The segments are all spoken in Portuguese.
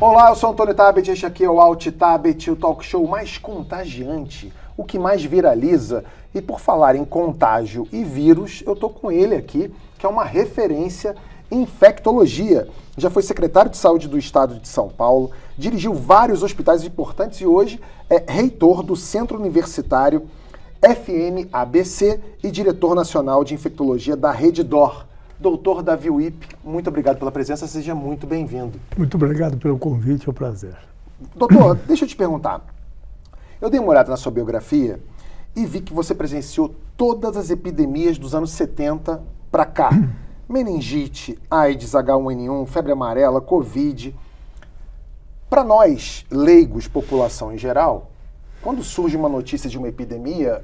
Olá, eu sou Antônio Tabet, este aqui é o Alt Tabet, o talk show mais contagiante, o que mais viraliza. E por falar em contágio e vírus, eu tô com ele aqui, que é uma referência em infectologia. Já foi secretário de Saúde do Estado de São Paulo, dirigiu vários hospitais importantes e hoje é reitor do Centro Universitário FMABC e diretor nacional de infectologia da Rede DOR. Doutor Davi Wipp, muito obrigado pela presença, seja muito bem-vindo. Muito obrigado pelo convite, é um prazer. Doutor, deixa eu te perguntar. Eu dei uma olhada na sua biografia e vi que você presenciou todas as epidemias dos anos 70 para cá. Meningite, AIDS, H1N1, febre amarela, Covid. Para nós, leigos, população em geral, quando surge uma notícia de uma epidemia,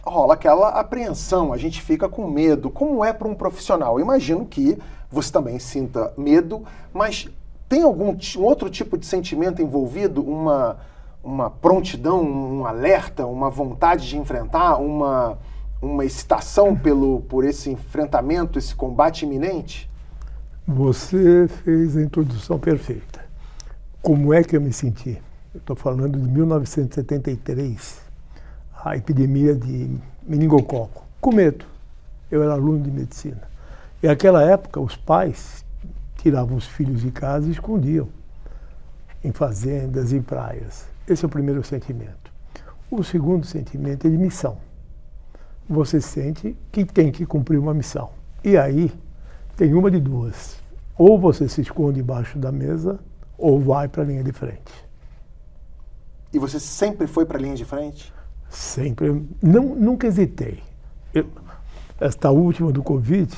rola aquela apreensão, a gente fica com medo. Como é para um profissional? Eu imagino que você também sinta medo, mas tem algum outro tipo de sentimento envolvido? Uma prontidão, um alerta, uma vontade de enfrentar, uma excitação por esse enfrentamento, esse combate iminente? Você fez a introdução perfeita. Como é que eu me senti? Eu estou falando de 1973. A epidemia de meningococo, com medo. Eu era aluno de medicina. E naquela época, os pais tiravam os filhos de casa e escondiam em fazendas e praias. Esse é o primeiro sentimento. O segundo sentimento é de missão. Você sente que tem que cumprir uma missão. E aí, tem uma de duas. Ou você se esconde embaixo da mesa, ou vai para a linha de frente. E você sempre foi para a linha de frente? Sempre, nunca hesitei. Esta última do Covid,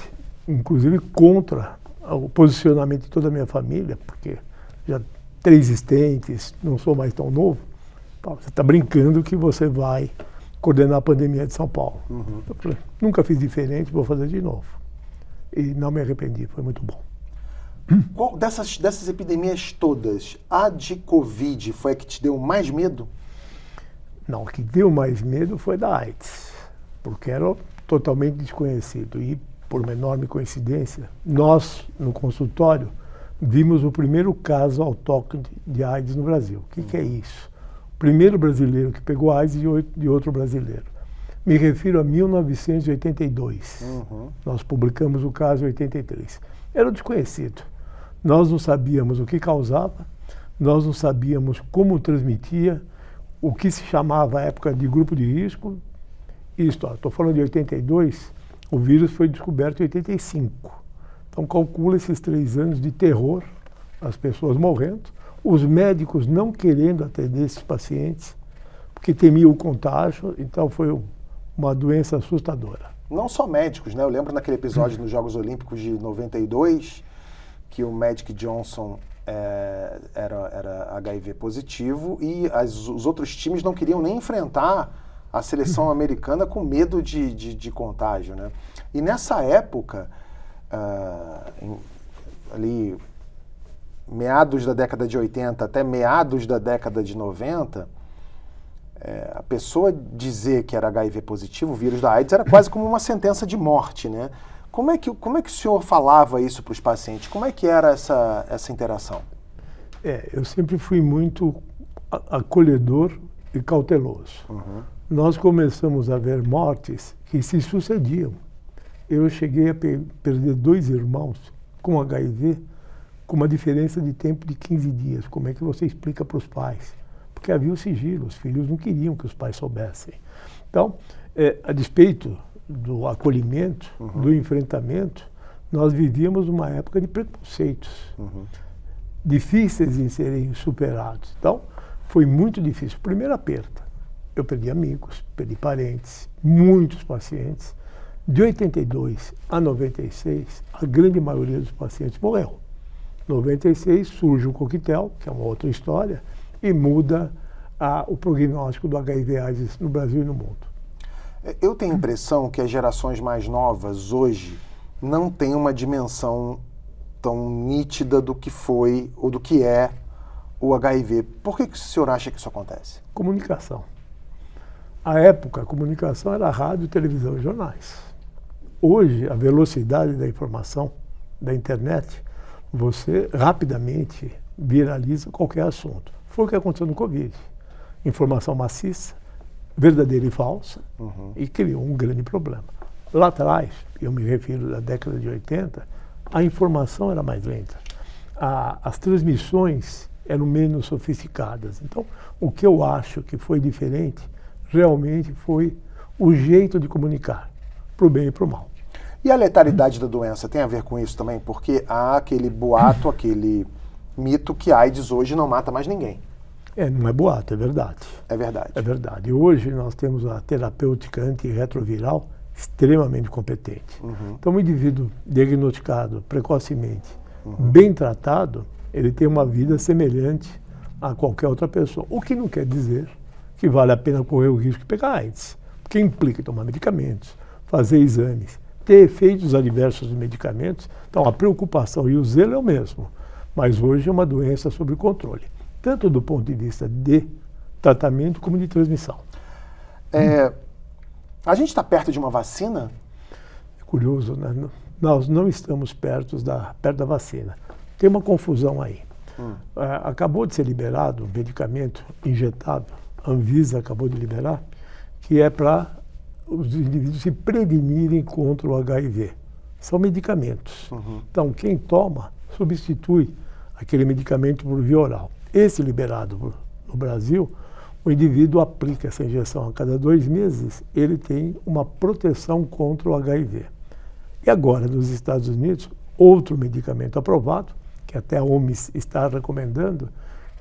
inclusive contra o posicionamento de toda a minha família, porque já 3 estentes, não sou mais tão novo, você está brincando que você vai coordenar a pandemia de São Paulo. Uhum. Eu falei, nunca fiz diferente, vou fazer de novo. E não me arrependi, foi muito bom. Qual dessas epidemias todas, a de Covid foi a que te deu mais medo? Não, o que deu mais medo foi da AIDS, porque era totalmente desconhecido. E, por uma enorme coincidência, nós, no consultório, vimos o primeiro caso autóctone de AIDS no Brasil. O que é isso? O primeiro brasileiro que pegou AIDS de outro brasileiro. Me refiro a 1982. Uhum. Nós publicamos o caso em 83. Era desconhecido. Nós não sabíamos o que causava, nós não sabíamos como transmitia, o que se chamava à época de grupo de risco e história. Estou falando de 82, o vírus foi descoberto em 85. Então calcula esses 3 anos de terror, as pessoas morrendo, os médicos não querendo atender esses pacientes, porque temiam o contágio, então foi uma doença assustadora. Não só médicos, né? Eu lembro naquele episódio nos Jogos Olímpicos de 92, que o Magic Johnson era HIV positivo e os outros times não queriam nem enfrentar a seleção americana com medo de contágio, né? E nessa época, ali meados da década de 80 até meados da década de 90, a pessoa dizer que era HIV positivo, o vírus da AIDS, era quase como uma sentença de morte, né? Como é que o senhor falava isso para os pacientes? Como é que era essa interação? Eu sempre fui muito acolhedor e cauteloso. Uhum. Nós começamos a ver mortes que se sucediam. Eu cheguei a perder 2 irmãos com HIV com uma diferença de tempo de 15 dias. Como é que você explica para os pais? Porque havia o sigilo, os filhos não queriam que os pais soubessem. Então, a despeito do acolhimento, uhum, do enfrentamento, nós vivíamos uma época de preconceitos, uhum, difíceis em serem superados. Então, foi muito difícil. Primeiro aperto. Eu perdi amigos, perdi parentes, muitos pacientes. De 82 a 96, a grande maioria dos pacientes morreu. Em 96 surge o coquetel, que é uma outra história, e muda o prognóstico do HIV/AIDS no Brasil e no mundo. Eu tenho a impressão que as gerações mais novas hoje não têm uma dimensão tão nítida do que foi ou do que é o HIV. Por que o senhor acha que isso acontece? Comunicação. À época, a comunicação era rádio, televisão e jornais. Hoje, a velocidade da informação, da internet, você rapidamente viraliza qualquer assunto. Foi o que aconteceu no Covid. Informação maciça, verdadeira e falsa, e criou um grande problema. Lá atrás, eu me refiro à década de 80, a informação era mais lenta. As transmissões eram menos sofisticadas. Então, o que eu acho que foi diferente realmente foi o jeito de comunicar, para o bem e para o mal. E a letalidade da doença tem a ver com isso também? Porque há aquele boato, aquele mito que a AIDS hoje não mata mais ninguém. Não é boato, é verdade. É verdade. É verdade. Hoje nós temos a terapêutica antirretroviral extremamente competente. Então, um indivíduo diagnosticado precocemente, bem tratado, ele tem uma vida semelhante a qualquer outra pessoa. O que não quer dizer que vale a pena correr o risco de pegar AIDS, porque implica tomar medicamentos, fazer exames, ter efeitos adversos dos medicamentos. Então, a preocupação e o zelo é o mesmo, mas hoje é uma doença sob controle, tanto do ponto de vista de tratamento como de transmissão. A gente está perto de uma vacina? É curioso, né? Nós não estamos perto da vacina. Tem uma confusão aí. Acabou de ser liberado um medicamento injetável, a Anvisa acabou de liberar, que é para os indivíduos se prevenirem contra o HIV. São medicamentos. Então, quem toma substitui aquele medicamento por via oral. Esse liberado no Brasil, o indivíduo aplica essa injeção a cada 2 meses, ele tem uma proteção contra o HIV. E agora, nos Estados Unidos, outro medicamento aprovado, que até a OMS está recomendando,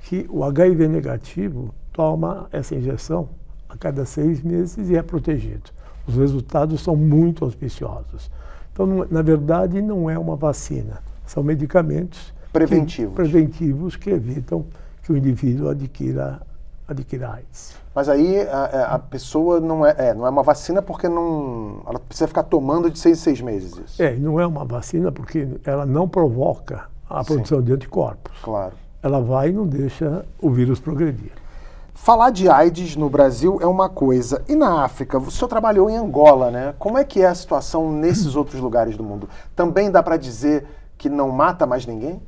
que o HIV negativo toma essa injeção a cada 6 meses e é protegido. Os resultados são muito auspiciosos. Então, na verdade, não é uma vacina, são medicamentos preventivos que evitam que o indivíduo adquira AIDS. Mas aí a pessoa não é uma vacina porque ela precisa ficar tomando de 6 em 6 meses isso. Não é uma vacina porque ela não provoca a produção de anticorpos. Claro. Ela vai e não deixa o vírus progredir. Falar de AIDS no Brasil é uma coisa. E na África? O senhor trabalhou em Angola, né? Como é que é a situação nesses outros lugares do mundo? Também dá para dizer que não mata mais ninguém?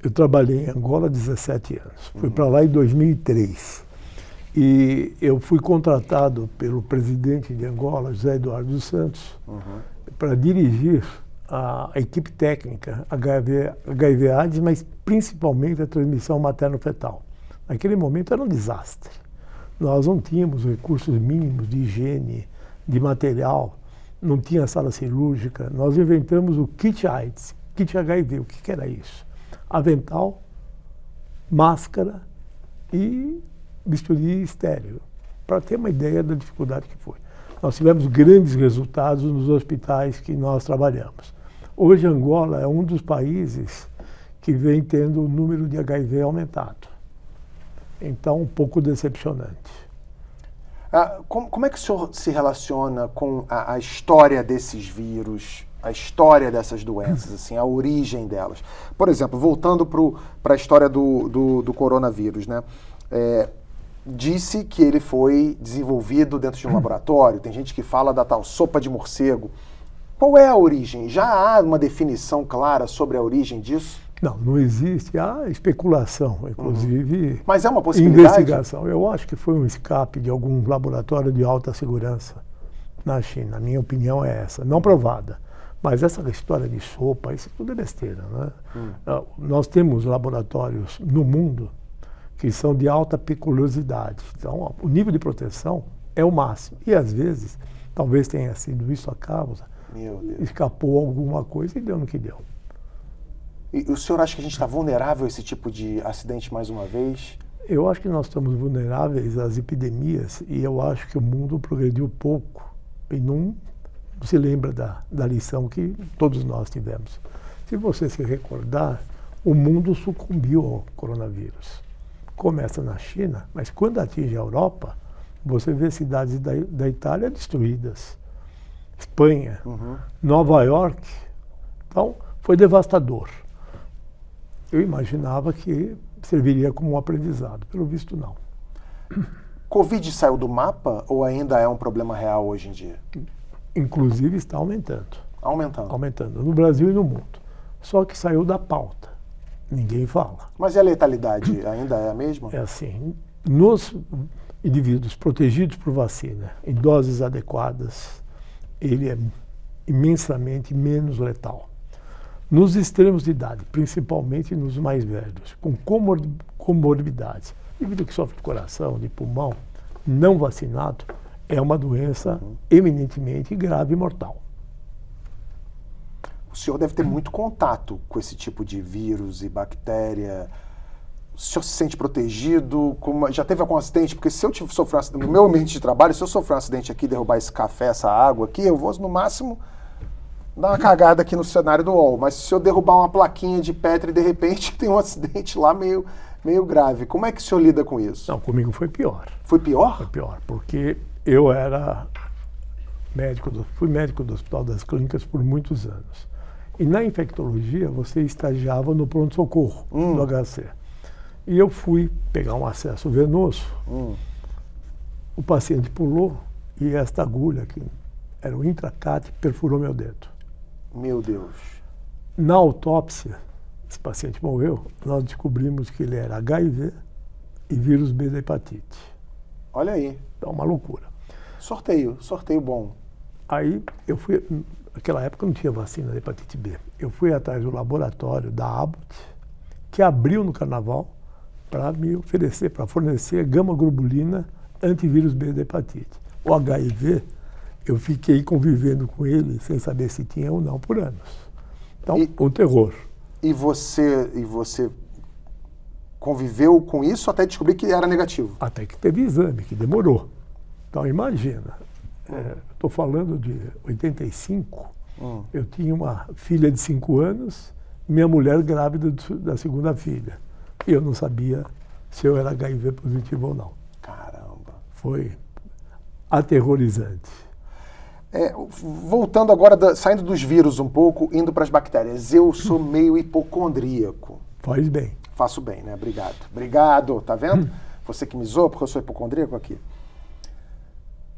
Eu trabalhei em Angola há 17 anos. Fui para lá em 2003. E eu fui contratado pelo presidente de Angola, José Eduardo dos Santos, para dirigir a equipe técnica HIV/AIDS, mas principalmente a transmissão materno-fetal. Naquele momento era um desastre. Nós não tínhamos recursos mínimos de higiene, de material, não tinha sala cirúrgica. Nós inventamos o kit AIDS, kit HIV. O que era isso? Avental, máscara e bisturi estéril, para ter uma ideia da dificuldade que foi. Nós tivemos grandes resultados nos hospitais que nós trabalhamos. Hoje, Angola é um dos países que vem tendo o número de HIV aumentado. Então, um pouco decepcionante. Como é que o senhor se relaciona com a história desses vírus, a história dessas doenças, assim, a origem delas? Por exemplo, voltando para a história do coronavírus, né? Disse que ele foi desenvolvido dentro de um laboratório. Tem gente que fala da tal sopa de morcego. Qual é a origem? Já há uma definição clara sobre a origem disso? Não existe. Há especulação, inclusive. Mas é uma possibilidade? Investigação. Eu acho que foi um escape de algum laboratório de alta segurança na China. A minha opinião é essa, não provada. Mas essa história de sopa, isso tudo é besteira, né? Nós temos laboratórios no mundo que são de alta periculosidade. Então, o nível de proteção é o máximo. E, às vezes, talvez tenha sido isso a causa, escapou alguma coisa e deu no que deu. E o senhor acha que a gente está vulnerável a esse tipo de acidente mais uma vez? Eu acho que nós estamos vulneráveis às epidemias e eu acho que o mundo progrediu pouco e não se lembra da lição que todos nós tivemos. Se você se recordar, o mundo sucumbiu ao coronavírus. Começa na China, mas quando atinge a Europa, você vê cidades da Itália destruídas. Espanha, Nova York. Então, foi devastador. Eu imaginava que serviria como um aprendizado. Pelo visto, não. Covid saiu do mapa ou ainda é um problema real hoje em dia? Inclusive, está aumentando. Aumentando? Aumentando, no Brasil e no mundo. Só que saiu da pauta. Ninguém fala. Mas e a letalidade ainda é a mesma? É assim, nos indivíduos protegidos por vacina, em doses adequadas, ele é imensamente menos letal. Nos extremos de idade, principalmente nos mais velhos, com comorbidades, indivíduo que sofre de coração, de pulmão, não vacinado, é uma doença eminentemente grave e mortal. O senhor deve ter muito contato com esse tipo de vírus e bactéria. O senhor se sente protegido? Já teve algum acidente? Porque se eu sofrer um acidente, no meu ambiente de trabalho, se eu sofrer um acidente aqui, derrubar esse café, essa água aqui, eu vou, no máximo, dar uma cagada aqui no cenário do UOL. Mas se eu derrubar uma plaquinha de Petri, de repente, tem um acidente lá meio grave. Como é que o senhor lida com isso? Não, comigo foi pior. Foi pior? Foi pior, porque eu era fui médico do Hospital das Clínicas por muitos anos. E na infectologia, você estagiava no pronto-socorro do HC. E eu fui pegar um acesso venoso, o paciente pulou e esta agulha, que era o intracate, perfurou meu dedo. Meu Deus. Na autópsia, esse paciente morreu, nós descobrimos que ele era HIV e vírus B da hepatite. Olha aí. É uma loucura. Sorteio bom. Aí eu fui, naquela época não tinha vacina da hepatite B. Eu fui atrás do laboratório da Abbott, que abriu no carnaval para me oferecer, para fornecer gama-globulina antivírus B da hepatite. O HIV, eu fiquei convivendo com ele sem saber se tinha ou não por anos. Então, um terror. E você conviveu com isso até descobrir que era negativo? Até que teve exame, que demorou. Então, imagina, estou falando de 85, eu tinha uma filha de 5 anos, minha mulher grávida da segunda filha. E eu não sabia se eu era HIV positivo ou não. Caramba. Foi aterrorizante. Voltando agora, saindo dos vírus um pouco, indo para as bactérias. Eu sou meio hipocondríaco. Faz bem. Faço bem, né? Obrigado. Obrigado, tá vendo? Você que me zoa porque eu sou hipocondríaco aqui.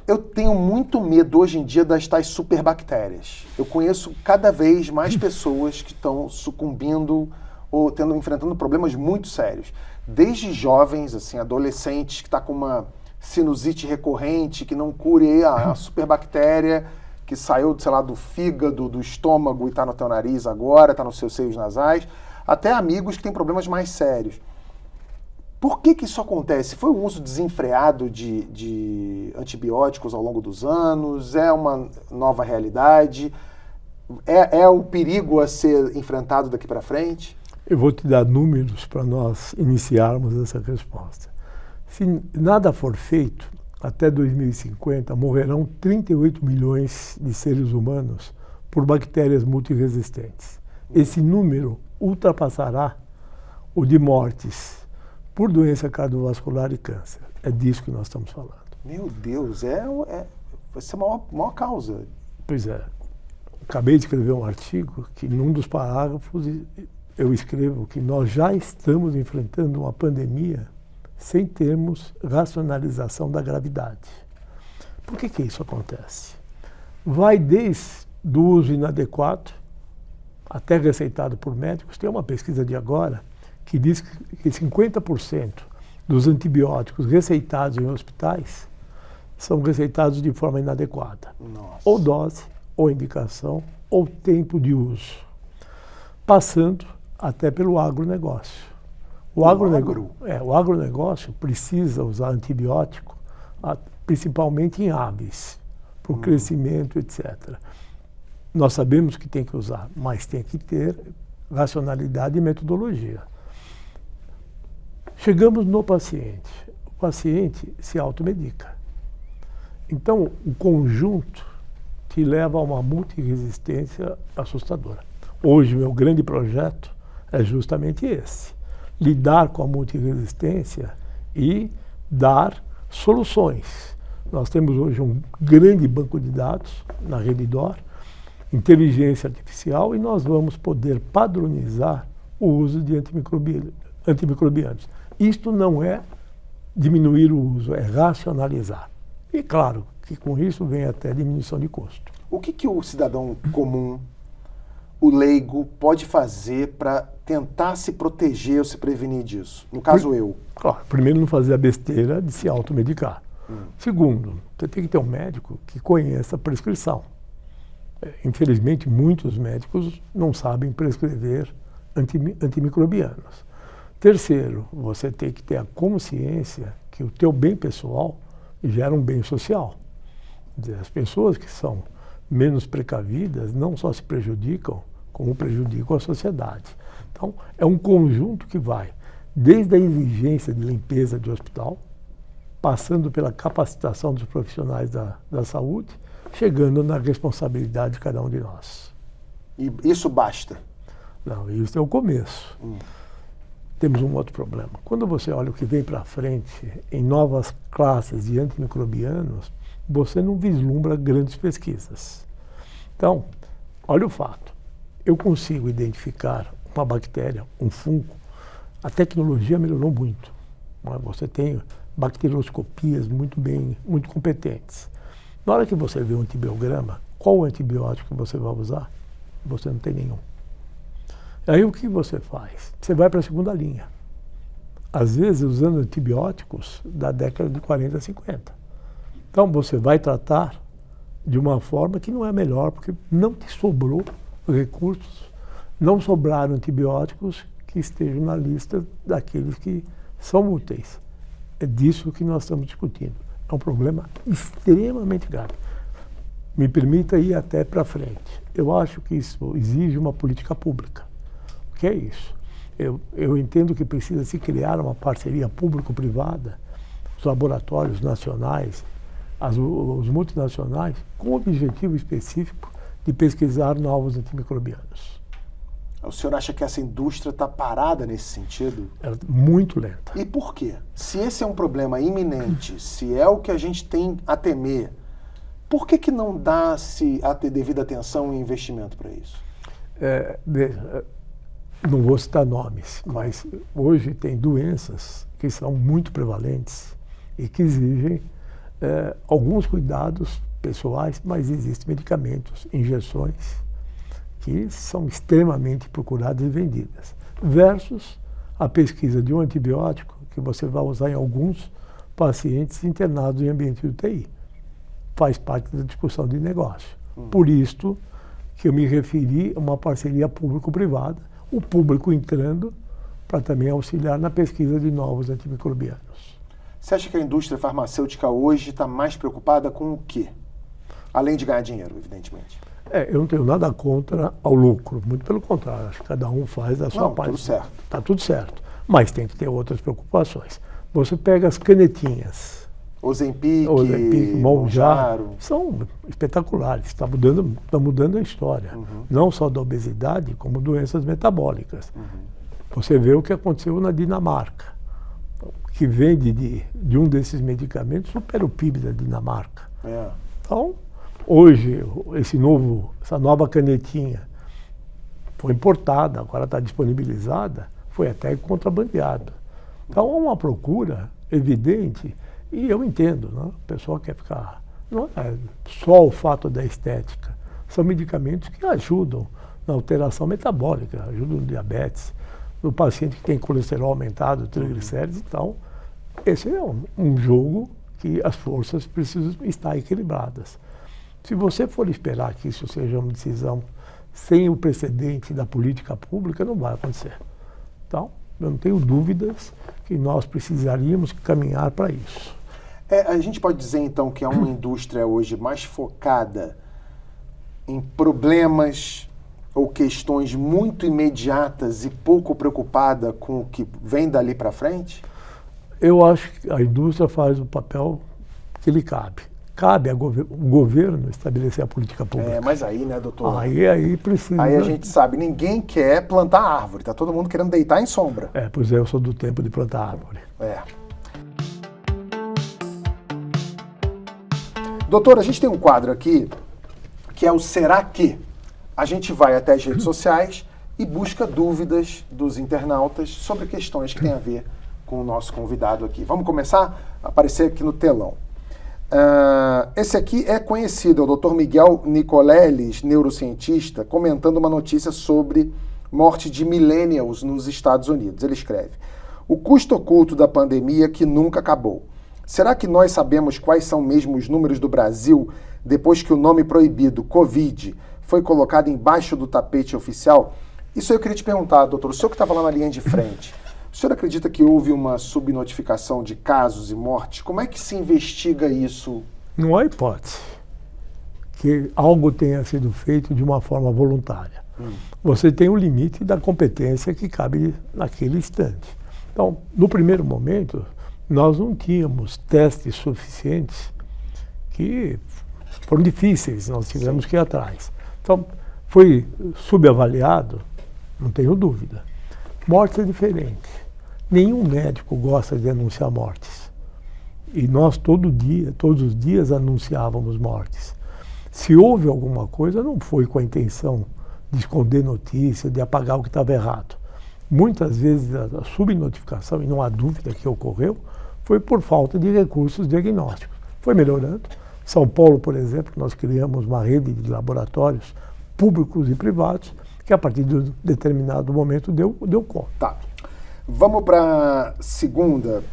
Eu tenho muito medo hoje em dia das tais superbactérias. Eu conheço cada vez mais pessoas que estão sucumbindo ou enfrentando problemas muito sérios. Desde jovens, assim, adolescentes que estão com uma sinusite recorrente, que não cure a superbactéria que saiu, sei lá, do fígado, do estômago e está no teu nariz agora, está nos seus seios nasais, até amigos que têm problemas mais sérios. Por que isso acontece? Foi um uso desenfreado de antibióticos ao longo dos anos? É uma nova realidade? É o perigo a ser enfrentado daqui para frente? Eu vou te dar números para nós iniciarmos essa resposta. Se nada for feito, até 2050 morrerão 38 milhões de seres humanos por bactérias multiresistentes. Esse número ultrapassará o de mortes por doença cardiovascular e câncer. É disso que nós estamos falando. Meu Deus, vai ser a maior causa. Pois é. Acabei de escrever um artigo que, num dos parágrafos, eu escrevo que nós já estamos enfrentando uma pandemia sem termos racionalização da gravidade. Por que isso acontece? Vai desde o uso inadequado, até receitado por médicos. Tem uma pesquisa de agora que diz que 50% dos antibióticos receitados em hospitais são receitados de forma inadequada. Nossa. Ou dose, ou indicação, ou tempo de uso. Passando até pelo agronegócio. O agronegócio precisa usar antibiótico, principalmente em aves, para o crescimento, etc. Nós sabemos que tem que usar, mas tem que ter racionalidade e metodologia. Chegamos no paciente. O paciente se automedica. Então, o conjunto te leva a uma multiresistência assustadora. Hoje, o meu grande projeto é justamente esse. Lidar com a multiresistência e dar soluções. Nós temos hoje um grande banco de dados na rede DOR, inteligência artificial, e nós vamos poder padronizar o uso de antimicrobianos. Isto não é diminuir o uso, é racionalizar. E claro que com isso vem até diminuição de custo. O que o cidadão comum, o leigo pode fazer para tentar se proteger ou se prevenir disso? No caso, eu. Claro, primeiro, não fazer a besteira de se automedicar. Segundo, você tem que ter um médico que conheça a prescrição. Infelizmente, muitos médicos não sabem prescrever antimicrobianos. Terceiro, você tem que ter a consciência que o teu bem pessoal gera um bem social. Quer dizer, as pessoas que são menos precavidas não só se prejudicam, como prejudicam a sociedade. Então, é um conjunto que vai desde a exigência de limpeza de hospital, passando pela capacitação dos profissionais da saúde, chegando na responsabilidade de cada um de nós. E isso basta? Não, isso é o começo. Temos um outro problema. Quando você olha o que vem para frente em novas classes de antimicrobianos, você não vislumbra grandes pesquisas. Então, olha o fato. Eu consigo identificar uma bactéria, um fungo. A tecnologia melhorou muito. Você tem bacterioscopias muito competentes. Na hora que você vê um antibiograma, qual antibiótico você vai usar? Você não tem nenhum. Aí o que você faz? Você vai para a segunda linha. Às vezes usando antibióticos da década de 40, 50. Então você vai tratar de uma forma que não é a melhor, porque não te sobrou recursos, não sobraram antibióticos que estejam na lista daqueles que são úteis. É disso que nós estamos discutindo. É um problema extremamente grave. Me permita ir até para frente. Eu acho que isso exige uma política pública. O que é isso? Eu entendo que precisa se criar uma parceria público-privada, os laboratórios nacionais, os multinacionais, com o objetivo específico de pesquisar novos antimicrobianos. O senhor acha que essa indústria está parada nesse sentido? Ela é muito lenta. E por quê? Se esse é um problema iminente, se é o que a gente tem a temer, por que não dá-se a ter devida atenção e investimento para isso? Não vou citar nomes, mas hoje tem doenças que são muito prevalentes e que exigem alguns cuidados pessoais, mas existem medicamentos, injeções, que são extremamente procuradas e vendidas, versus a pesquisa de um antibiótico que você vai usar em alguns pacientes internados em ambiente de UTI. Faz parte da discussão de negócio. Por isso que eu me referi a uma parceria público-privada, o público entrando para também auxiliar na pesquisa de novos antimicrobianos. Você acha que a indústria farmacêutica hoje está mais preocupada com o quê? Além de ganhar dinheiro, evidentemente. Eu não tenho nada contra ao lucro, muito pelo contrário, acho que cada um faz a sua parte. Tudo certo. Está tudo certo, mas tem que ter outras preocupações. Você pega as canetinhas. Ozempic, Mounjaro, são espetaculares, está mudando a história. Não só da obesidade, como doenças metabólicas. Você vê o que aconteceu na Dinamarca, que vende de um desses medicamentos supera o PIB da Dinamarca. Então, hoje, essa nova canetinha foi importada, agora está disponibilizada, foi até contrabandeada. Então, há uma procura evidente, e eu entendo, né? O pessoal quer ficar... Não é só o fato da estética, são medicamentos que ajudam na alteração metabólica, ajudam no diabetes, no paciente que tem colesterol aumentado, triglicéridos e tal. Esse é um jogo que as forças precisam estar equilibradas. Se você for esperar que isso seja uma decisão sem o precedente da política pública, não vai acontecer. Então, eu não tenho dúvidas que nós precisaríamos caminhar para isso. A gente pode dizer, então, que é uma indústria hoje mais focada em problemas ou questões muito imediatas e pouco preocupada com o que vem dali para frente? Eu acho que a indústria faz o papel que lhe cabe. Cabe ao governo estabelecer a política pública. Mas aí, né, doutor? Aí precisa... Aí a gente sabe, ninguém quer plantar árvore, tá todo mundo querendo deitar em sombra. Pois eu sou do tempo de plantar árvore. Doutor, a gente tem um quadro aqui, que é o Será Que? A gente vai até as redes sociais e busca dúvidas dos internautas sobre questões que têm a ver com o nosso convidado aqui. Vamos começar a aparecer aqui no telão. Esse aqui é conhecido, é o Dr. Miguel Nicoleles, neurocientista, comentando uma notícia sobre morte de millennials nos Estados Unidos. Ele escreve: o custo oculto da pandemia que nunca acabou. Será que nós sabemos quais são mesmo os números do Brasil depois que o nome proibido, Covid, foi colocado embaixo do tapete oficial? Isso eu queria te perguntar, doutor, o senhor que estava lá na linha de frente, o senhor acredita que houve uma subnotificação de casos e mortes? Como é que se investiga isso? Não há hipótese que algo tenha sido feito de uma forma voluntária. Você tem o limite da competência que cabe naquele instante. Então, no primeiro momento, nós não tínhamos testes suficientes que foram difíceis, nós tivemos que ir atrás. Então, foi subavaliado, não tenho dúvida. Morte é diferente. Nenhum médico gosta de anunciar mortes. E nós todos os dias anunciávamos mortes. Se houve alguma coisa, não foi com a intenção de esconder notícia, de apagar o que estava errado. Muitas vezes a subnotificação, e não há dúvida que ocorreu, foi por falta de recursos diagnósticos. Foi melhorando. São Paulo, por exemplo, nós criamos uma rede de laboratórios públicos e privados que a partir de um determinado momento deu conta. Tá. Vamos para a segunda,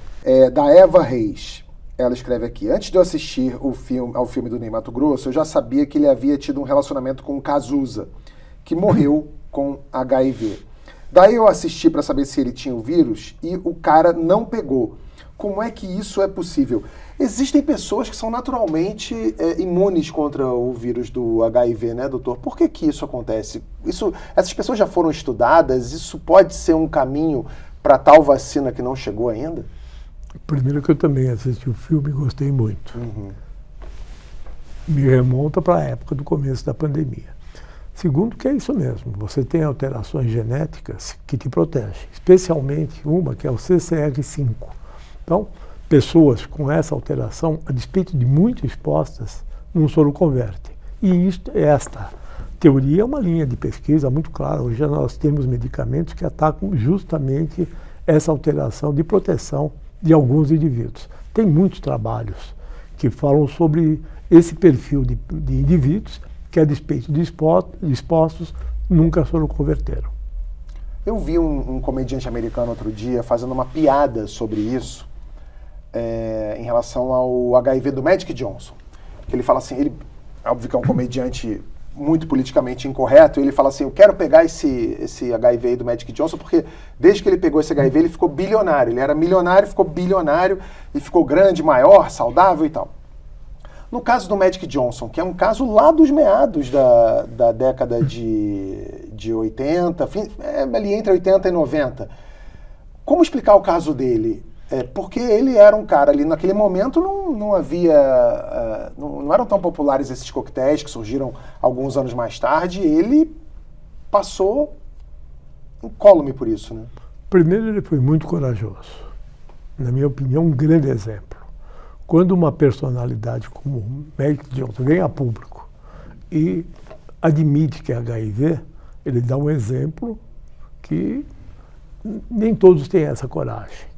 da Eva Reis. Ela escreve aqui: antes de eu assistir ao filme do Ney Matogrosso, eu já sabia que ele havia tido um relacionamento com o Cazuza, que morreu com HIV. Daí eu assisti para saber se ele tinha o vírus e o cara não pegou. Como é que isso é possível? Existem pessoas que são naturalmente imunes contra o vírus do HIV, né, doutor? Por que isso acontece? Essas pessoas já foram estudadas? Isso pode ser um caminho para tal vacina que não chegou ainda? Primeiro que eu também assisti o filme e gostei muito. Me remonta para a época do começo da pandemia. Segundo que é isso mesmo, você tem alterações genéticas que te protegem, especialmente uma que é o CCR5. Então, pessoas com essa alteração, a despeito de muito expostas, não soro convertem. E esta teoria é uma linha de pesquisa muito clara. Hoje nós temos medicamentos que atacam justamente essa alteração de proteção de alguns indivíduos. Tem muitos trabalhos que falam sobre esse perfil de indivíduos que, a despeito de expostos, nunca foram converteram. Eu vi um comediante americano outro dia fazendo uma piada sobre isso, em relação ao HIV do Magic Johnson. Que ele fala assim, óbvio que é um comediante muito politicamente incorreto, ele fala assim, eu quero pegar esse HIV aí do Magic Johnson, porque desde que ele pegou esse HIV, ele ficou bilionário. Ele era milionário, ficou bilionário, e ficou grande, maior, saudável e tal. No caso do Magic Johnson, que é um caso lá dos meados da década de 80, ali entre 80 e 90, como explicar o caso dele? Porque ele era um cara ali, naquele momento não havia, não eram tão populares esses coquetéis que surgiram alguns anos mais tarde, ele passou incólume por isso, né? Primeiro, ele foi muito corajoso. Na minha opinião, um grande exemplo. Quando uma personalidade como o Magic Johnson vem a público e admite que é HIV, ele dá um exemplo que nem todos têm essa coragem.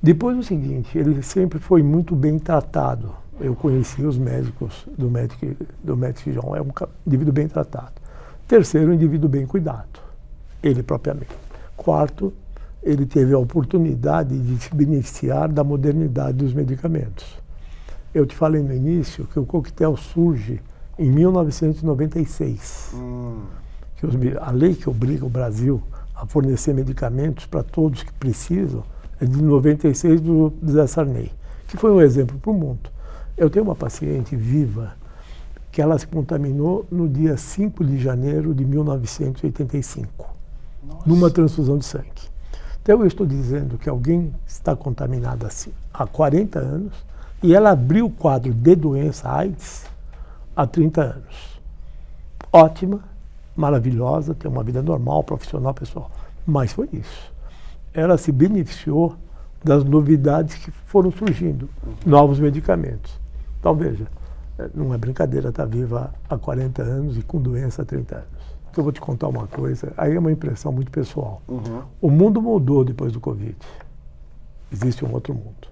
Depois o seguinte, ele sempre foi muito bem tratado. Eu conheci os médicos do Magic Johnson, é um indivíduo bem tratado. Terceiro, um indivíduo bem cuidado, ele propriamente. Quarto, ele teve a oportunidade de se beneficiar da modernidade dos medicamentos. Eu te falei no início que o coquetel surge em 1996. Que a lei que obriga o Brasil a fornecer medicamentos para todos que precisam é de 96 do Zé Sarney, que foi um exemplo para o mundo. Eu tenho uma paciente viva que ela se contaminou no dia 5 de janeiro de 1985, Nossa. Numa transfusão de sangue. Então eu estou dizendo que alguém está contaminado assim há 40 anos e ela abriu o quadro de doença AIDS há 30 anos. Ótima, maravilhosa, tem uma vida normal, profissional, pessoal. Mas foi isso. Ela se beneficiou das novidades que foram surgindo, novos medicamentos. Então veja, não é brincadeira estar viva há 40 anos e com doença há 30 anos. Eu vou te contar uma coisa, aí é uma impressão muito pessoal. O mundo mudou depois do Covid. Existe um outro mundo.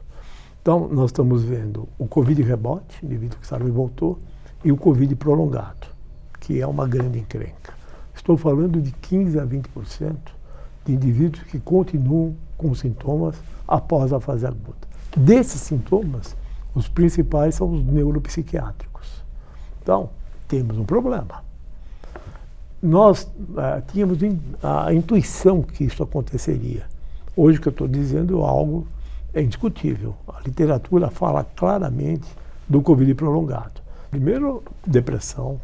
Então, nós estamos vendo o Covid rebote, devido que o sarampo voltou, e o Covid prolongado, que é uma grande encrenca. Estou falando de 15% a 20% de indivíduos que continuam com sintomas após a fase aguda. Desses sintomas, os principais são os neuropsiquiátricos. Então, temos um problema. Nós tínhamos a intuição que isso aconteceria. Hoje o que eu estou dizendo é algo indiscutível. A literatura fala claramente do Covid prolongado. Primeiro, depressão,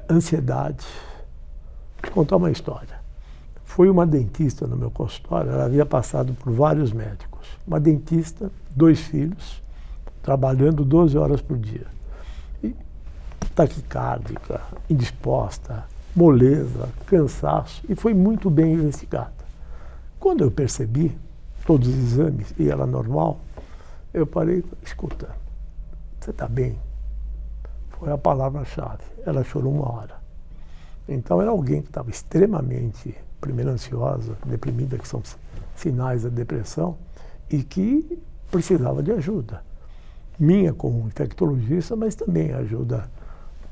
ansiedade. Vou te contar uma história. Foi uma dentista no meu consultório, ela havia passado por vários médicos. Uma dentista, 2 filhos, trabalhando 12 horas por dia. E taquicárdica, indisposta, moleza, cansaço, e foi muito bem investigada. Quando eu percebi todos os exames e ela normal, eu parei, escuta, você está bem? Foi a palavra-chave. Ela chorou 1 hora. Então era alguém que estava extremamente, primeiro ansiosa, deprimida, que são sinais da depressão, e que precisava de ajuda. Minha como infectologista, mas também ajuda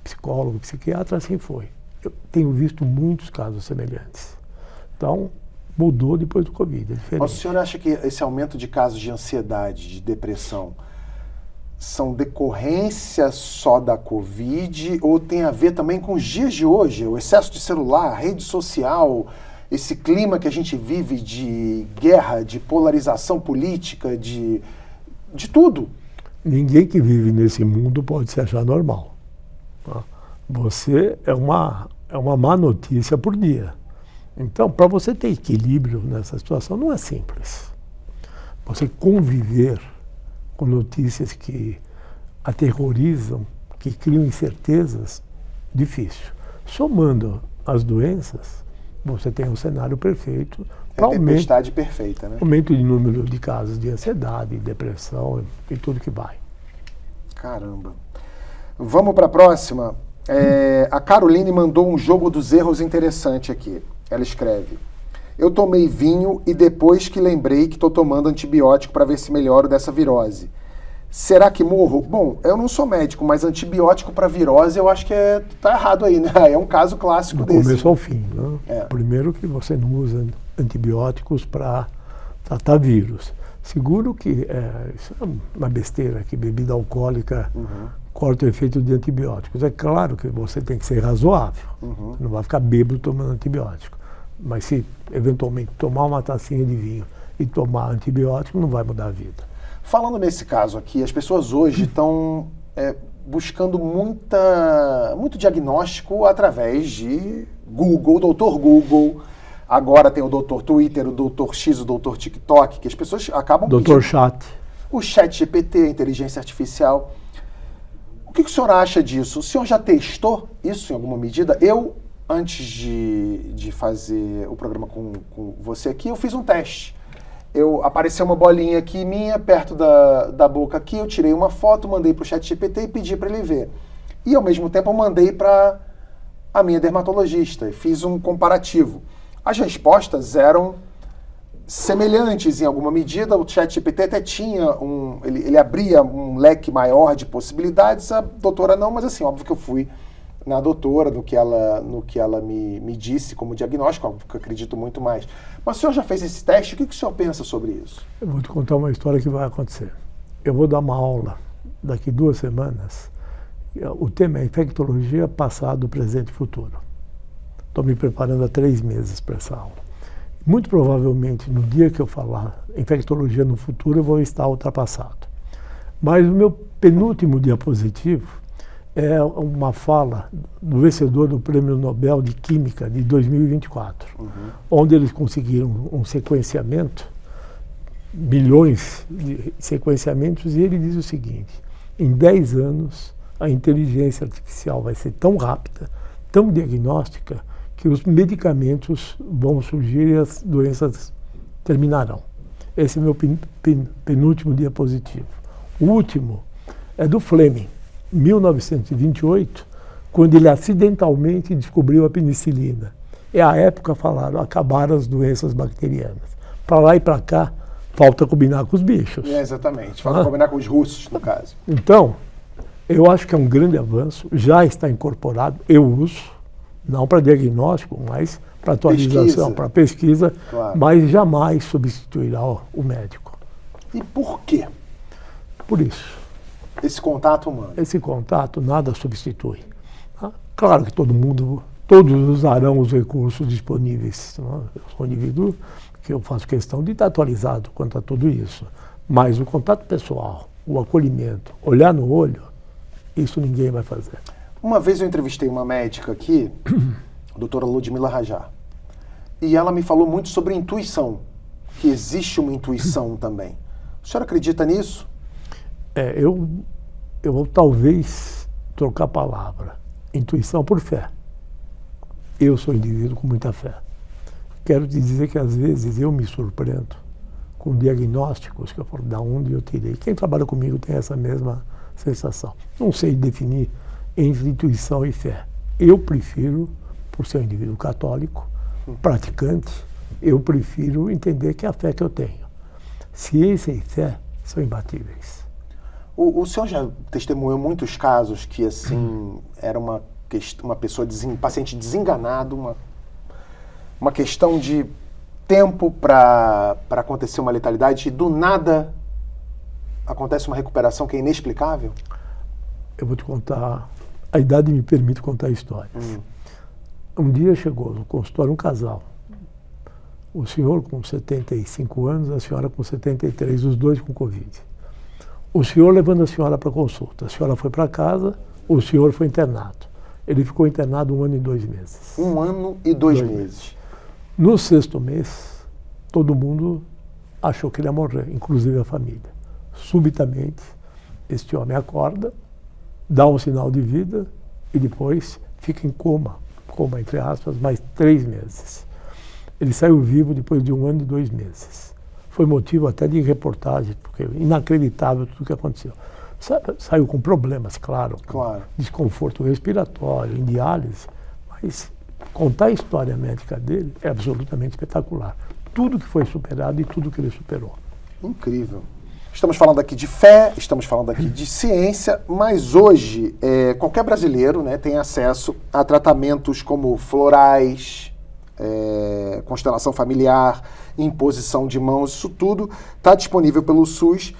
psicólogo, psiquiatra, assim foi. Eu tenho visto muitos casos semelhantes. Então, mudou depois do Covid, é diferente. Mas o senhor acha que esse aumento de casos de ansiedade, de depressão, são decorrência só da Covid ou tem a ver também com os dias de hoje? O excesso de celular, rede social, esse clima que a gente vive de guerra, de polarização política, de tudo? Ninguém que vive nesse mundo pode se achar normal. Você é uma má notícia por dia. Então, para você ter equilíbrio nessa situação, não é simples. Você conviver com notícias que aterrorizam, que criam incertezas, difícil. Somando as doenças, você tem um cenário perfeito para a tempestade perfeita, né? Aumento de número de casos de ansiedade, depressão e tudo que vai. Caramba. Vamos para a próxima. A Caroline mandou um jogo dos erros interessante aqui. Ela escreve: eu tomei vinho e depois que lembrei que estou tomando antibiótico para ver se melhoro dessa virose. Será que morro? Bom, eu não sou médico, mas antibiótico para virose eu acho que tá errado aí, né? É um caso clássico desse. Do começo ao fim, né? Primeiro que você não usa antibióticos para tratar vírus. Seguro que isso é uma besteira, que bebida alcoólica corta o efeito de antibióticos. É claro que você tem que ser razoável. Você não vai ficar bêbado tomando antibiótico. Mas se eventualmente tomar uma tacinha de vinho e tomar antibiótico, não vai mudar a vida. Falando nesse caso aqui, as pessoas hoje estão buscando muito diagnóstico através de Google, doutor Google. Agora tem o doutor Twitter, o doutor X, o doutor TikTok, que as pessoas acabam doutor Chat. O Chat GPT, a inteligência artificial. O que o senhor acha disso? O senhor já testou isso em alguma medida? Eu, antes de fazer o programa com você aqui, eu fiz um teste. Apareceu uma bolinha aqui minha, perto da boca aqui, eu tirei uma foto, mandei para o ChatGPT e pedi para ele ver. E, ao mesmo tempo, eu mandei para a minha dermatologista e fiz um comparativo. As respostas eram semelhantes em alguma medida, o ChatGPT até tinha ele abria um leque maior de possibilidades, a doutora não, mas assim, óbvio que eu fui na doutora, no que ela me disse como diagnóstico, óbvio que eu acredito muito mais. Mas o senhor já fez esse teste? O que o senhor pensa sobre isso? Eu vou te contar uma história que vai acontecer. Eu vou dar uma aula daqui 2 semanas. O tema é infectologia, passado, presente e futuro. Estou me preparando há 3 meses para essa aula. Muito provavelmente, no dia que eu falar infectologia no futuro, eu vou estar ultrapassado. Mas o meu penúltimo diapositivo é uma fala do vencedor do Prêmio Nobel de Química de 2024, onde eles conseguiram um sequenciamento, bilhões de sequenciamentos, e ele diz o seguinte: em 10 anos a inteligência artificial vai ser tão rápida, tão diagnóstica, que os medicamentos vão surgir e as doenças terminarão. Esse é o meu penúltimo diapositivo. O último é do Fleming, 1928, quando ele acidentalmente descobriu a penicilina. É a época falaram, acabaram as doenças bacterianas. Para lá e para cá, falta combinar com os bichos. Exatamente. Falta combinar com os russos, no caso. Então, eu acho que é um grande avanço, já está incorporado, eu uso, não para diagnóstico, mas para atualização, para pesquisa, claro. Mas jamais substituirá o médico. E por quê? Por isso. Esse contato humano. Esse contato nada substitui. Tá? Claro que todos usarão os recursos disponíveis. Não? Eu sou um indivíduo que eu faço questão de estar atualizado quanto a tudo isso. Mas o contato pessoal, o acolhimento, olhar no olho, isso ninguém vai fazer. Uma vez eu entrevistei uma médica aqui, a doutora Ludmila Rajá, e ela me falou muito sobre intuição, que existe uma intuição também. O senhor acredita nisso? Eu vou talvez trocar a palavra. Intuição por fé. Eu sou um indivíduo com muita fé. Quero te dizer que às vezes eu me surpreendo com diagnósticos que eu falo, da onde eu tirei. Quem trabalha comigo tem essa mesma sensação. Não sei definir entre intuição e fé. Eu prefiro, por ser um indivíduo católico, praticante, eu prefiro entender que é a fé que eu tenho. Ciência e fé são imbatíveis. O senhor já testemunhou muitos casos que, assim, era uma pessoa, paciente desenganado, uma questão de tempo para acontecer uma letalidade e do nada acontece uma recuperação que é inexplicável? Eu vou te contar, a idade me permite contar a história. Um dia chegou no consultório um casal, o senhor com 75 anos, a senhora com 73, os dois com Covid. O senhor levando a senhora para consulta, a senhora foi para casa, o senhor foi internado. Ele ficou internado 1 ano e 2 meses. 1 ano e 2 meses. No 6º mês, todo mundo achou que ele ia morrer, inclusive a família. Subitamente, este homem acorda, dá um sinal de vida e depois fica em coma entre aspas, mais 3 meses. Ele saiu vivo depois de 1 ano e 2 meses. Foi motivo até de reportagem, porque é inacreditável tudo o que aconteceu. Saiu com problemas, claro. Desconforto respiratório, em diálise, mas contar a história médica dele é absolutamente espetacular. Tudo que foi superado e tudo que ele superou. Incrível. Estamos falando aqui de fé, estamos falando aqui de ciência, mas hoje qualquer brasileiro, né, tem acesso a tratamentos como florais, constelação familiar, imposição de mãos, isso tudo está disponível pelo SUS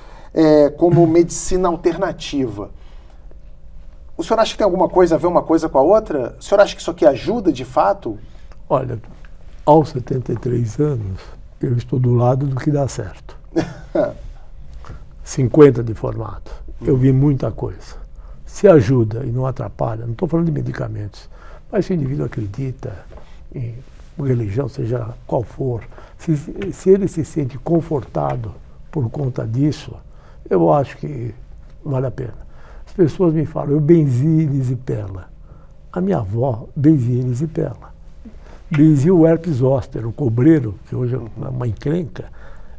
como medicina alternativa. O senhor acha que tem alguma coisa a ver uma coisa com a outra? O senhor acha que isso aqui ajuda de fato? Olha, aos 73 anos, eu estou do lado do que dá certo. 50 de formato. Eu vi muita coisa. Se ajuda e não atrapalha, não estou falando de medicamentos, mas se o indivíduo acredita em religião, seja qual for, se ele se sente confortado por conta disso, eu acho que vale a pena. As pessoas me falam, eu benzi erisipela. A minha avó benzia erisipela. Benzia o herpes zoster, o cobreiro, que hoje é uma encrenca,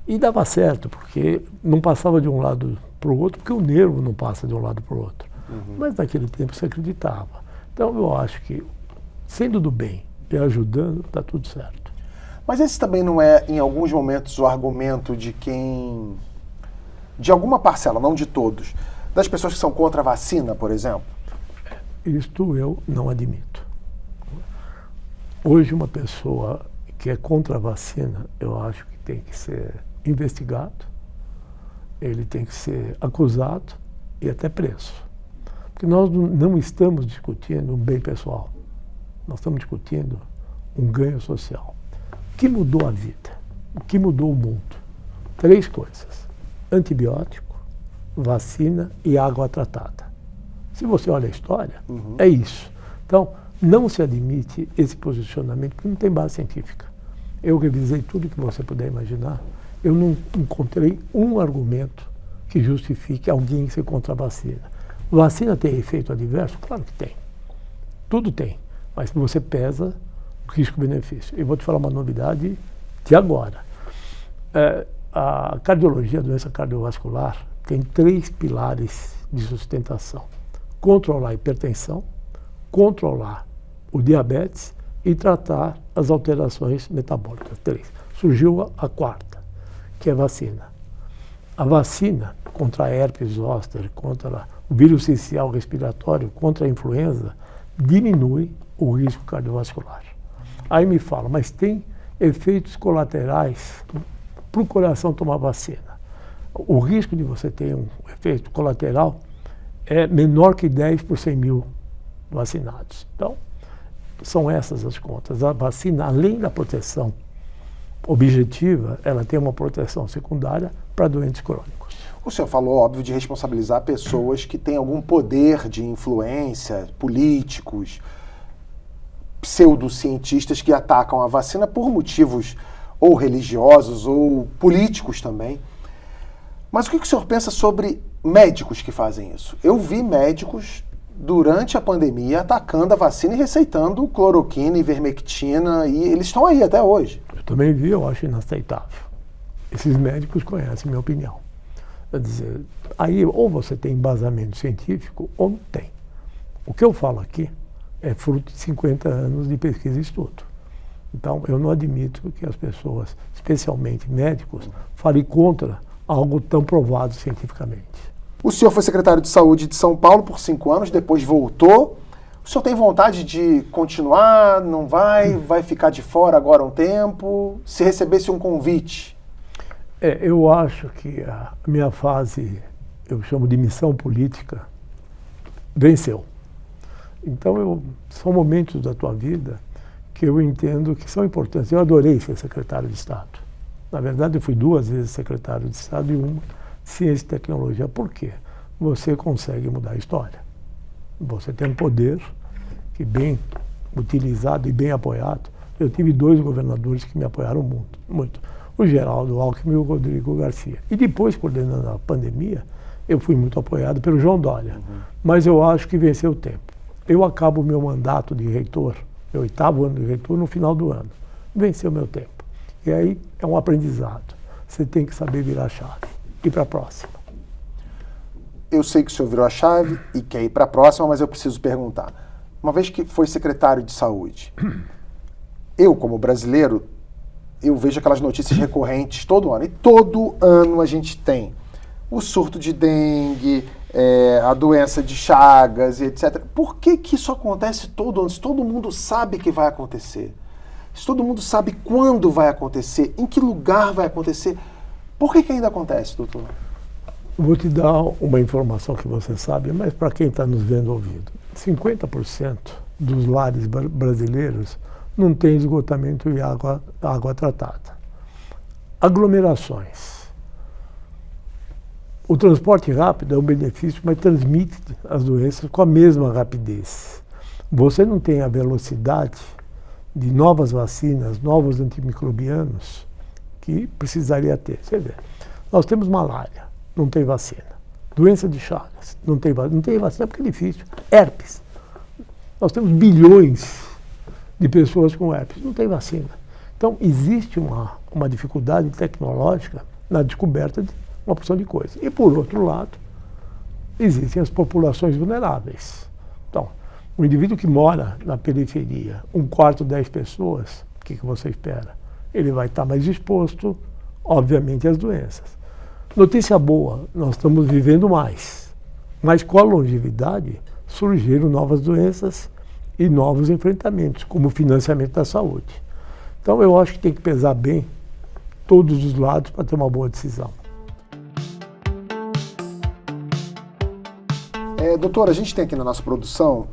e dava certo, porque não passava de um lado para o outro, porque o nervo não passa de um lado para o outro. Mas naquele tempo se acreditava. Então eu acho que, sendo do bem e ajudando, está tudo certo. Mas esse também não é, em alguns momentos, o argumento de quem... de alguma parcela, não de todos, das pessoas que são contra a vacina, por exemplo? Isto eu não admito. Hoje, uma pessoa que é contra a vacina, eu acho que tem que ser investigado, ele tem que ser acusado e até preso. Porque nós não estamos discutindo um bem pessoal, nós estamos discutindo um ganho social. O que mudou a vida? O que mudou o mundo? 3 coisas: antibiótico, vacina e água tratada. Se você olha a história, é isso. Então, não se admite esse posicionamento, porque não tem base científica. Eu revisei tudo que você puder imaginar, eu não encontrei um argumento que justifique alguém ser contra a vacina. Vacina tem efeito adverso? Claro que tem. Tudo tem. Mas você pesa o risco-benefício. Eu vou te falar uma novidade de agora. A cardiologia, a doença cardiovascular, tem 3 pilares de sustentação: controlar a hipertensão, controlar o diabetes e tratar as alterações metabólicas. 3. Surgiu a 4ª, que é vacina. A vacina contra a herpes zoster, contra o vírus essencial respiratório, contra a influenza, diminui o risco cardiovascular. Aí me fala, mas tem efeitos colaterais para o coração tomar vacina. O risco de você ter um efeito colateral é menor que 10 por 100 mil vacinados. Então, são essas as contas. A vacina, além da proteção objetiva, ela tem uma proteção secundária para doentes crônicos. O senhor falou, óbvio, de responsabilizar pessoas que têm algum poder de influência, políticos, pseudocientistas que atacam a vacina por motivos ou religiosos ou políticos também. Mas o que o senhor pensa sobre médicos que fazem isso? Eu vi médicos durante a pandemia atacando a vacina e receitando cloroquina, ivermectina, e eles estão aí até hoje. Eu também vi, eu acho inaceitável. Esses médicos conhecem minha opinião. Quer dizer, aí ou você tem embasamento científico ou não tem. O que eu falo aqui é fruto de 50 anos de pesquisa e estudo. Então, eu não admito que as pessoas, especialmente médicos, falem contra algo tão provado cientificamente. O senhor foi secretário de Saúde de São Paulo por 5 anos, depois voltou. O senhor tem vontade de continuar? Não vai? Vai ficar de fora agora um tempo? Se recebesse um convite? Eu acho que a minha fase, eu chamo de missão política, venceu. Então, são momentos da tua vida que eu entendo que são importantes. Eu adorei ser secretário de Estado. Na verdade, eu fui 2 vezes secretário de Estado e uma ciência e tecnologia. Por quê? Você consegue mudar a história. Você tem um poder que, bem utilizado e bem apoiado, eu tive 2 governadores que me apoiaram muito. O Geraldo Alckmin e o Rodrigo Garcia. E depois, coordenando a pandemia, eu fui muito apoiado pelo João Dória. Mas eu acho que venceu o tempo. Eu acabo o meu mandato de reitor, meu 8º ano de reitor, no final do ano. Venceu o meu tempo. E aí é um aprendizado. Você tem que saber virar a chave. Ir para a próxima. Eu sei que o senhor virou a chave e quer ir para a próxima, mas eu preciso perguntar. Uma vez que foi secretário de Saúde, eu, como brasileiro, eu vejo aquelas notícias recorrentes todo ano. E todo ano a gente tem o surto de dengue, a doença de Chagas, etc. Por que isso acontece todo ano? Se todo mundo sabe que vai acontecer, se todo mundo sabe quando vai acontecer, em que lugar vai acontecer, por que ainda acontece, doutor? Vou te dar uma informação que você sabe, mas para quem está nos vendo ouvindo. 50% dos lares brasileiros não tem esgotamento e água tratada. Aglomerações. O transporte rápido é um benefício, mas transmite as doenças com a mesma rapidez. Você não tem a velocidade de novas vacinas, novos antimicrobianos que precisaria ter. Você vê, nós temos malária, não tem vacina. Doença de Chagas, não tem vacina porque é difícil. Herpes, nós temos bilhões de pessoas com herpes, não tem vacina. Então, existe uma dificuldade tecnológica na descoberta de uma porção de coisas. E, por outro lado, existem as populações vulneráveis. Então, o indivíduo que mora na periferia, 1/4, 10 pessoas, o que você espera? Ele vai estar mais exposto, obviamente, às doenças. Notícia boa, nós estamos vivendo mais. Mas com a longevidade, surgiram novas doenças e novos enfrentamentos, como o financiamento da saúde. Então, eu acho que tem que pesar bem todos os lados para ter uma boa decisão. Doutor, a gente tem aqui na nossa produção